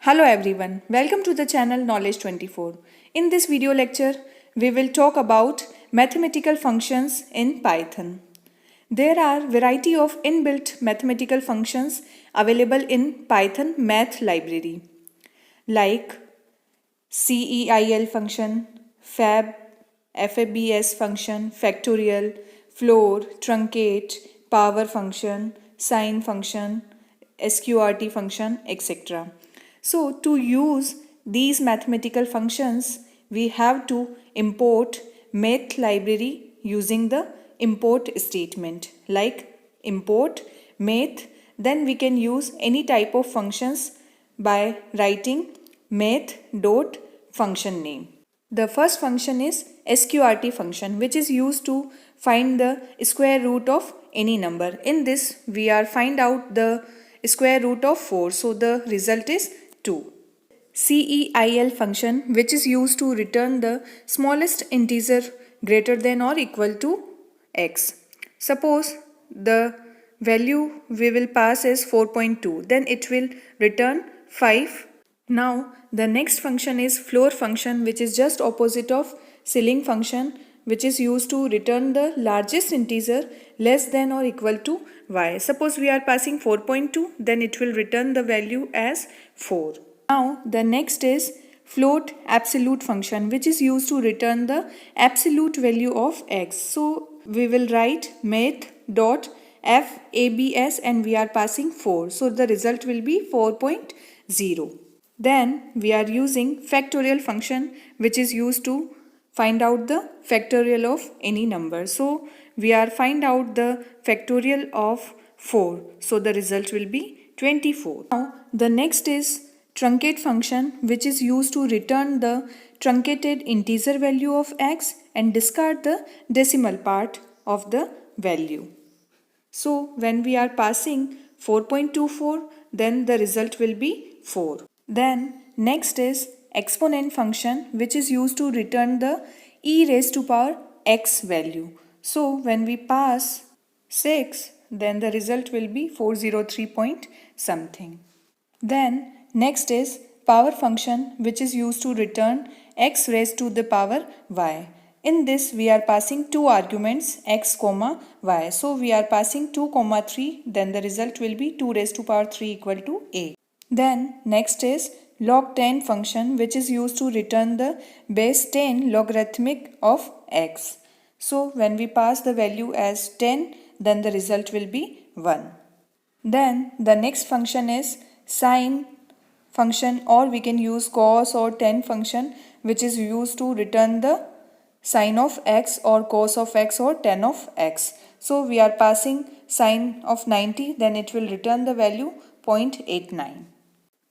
Hello everyone, welcome to the channel Knowledge 24. In this video lecture, we will talk about mathematical functions in Python. There are variety of inbuilt mathematical functions available in Python math library like CEIL function, FABS function, factorial, floor, truncate, power function, sine function, SQRT function, etc. So to use these mathematical functions, we have to import math library using the import statement like import math. Then we can use any type of functions by writing math dot function name. The first function is SQRT function, which is used to find the square root of any number. In this, we are find out the square root of 4. So the result is 2. CEIL function, which is used to return the smallest integer greater than or equal to x. Suppose the value we will pass is 4.2, then it will return 5. Now the next function is floor function, which is just opposite of ceiling function, which is used to return the largest integer less than or equal to y. Suppose we are passing 4.2, then it will return the value as 4. Now the next is float absolute function, which is used to return the absolute value of x. So we will write math dot FABS and we are passing 4. So the result will be 4.0. Then we are using factorial function, which is used to find out the factorial of any number. So we are find out the factorial of 4. So the result will be 24. Now the next is truncate function, which is used to return the truncated integer value of x and discard the decimal part of the value. So when we are passing 4.24, then the result will be 4. Then next is exponent function, which is used to return the e raised to power x value. So when we pass 6, then the result will be 403 point something. Then next is power function, which is used to return x raised to the power y. In this we are passing two arguments x comma y. So we are passing 2 comma 3, then the result will be 2 raised to power 3 equal to a. Then next is log10 function, which is used to return the base 10 logarithmic of x. So when we pass the value as 10, then the result will be 1. Then the next function is sine function, or we can use cos or tan function, which is used to return the sine of x or cos of x or tan of x. So we are passing sine of 90, then it will return the value 0.89.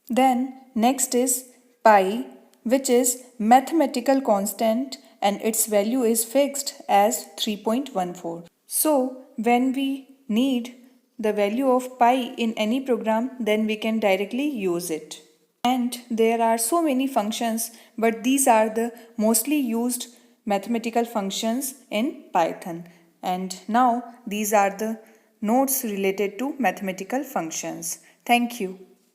Then next is pi, which is mathematical constant and its value is fixed as 3.14. So when we need the value of pi in any program, then we can directly use it. And there are so many functions, but these are the mostly used mathematical functions in Python. And now these are the notes related to mathematical functions. Thank you.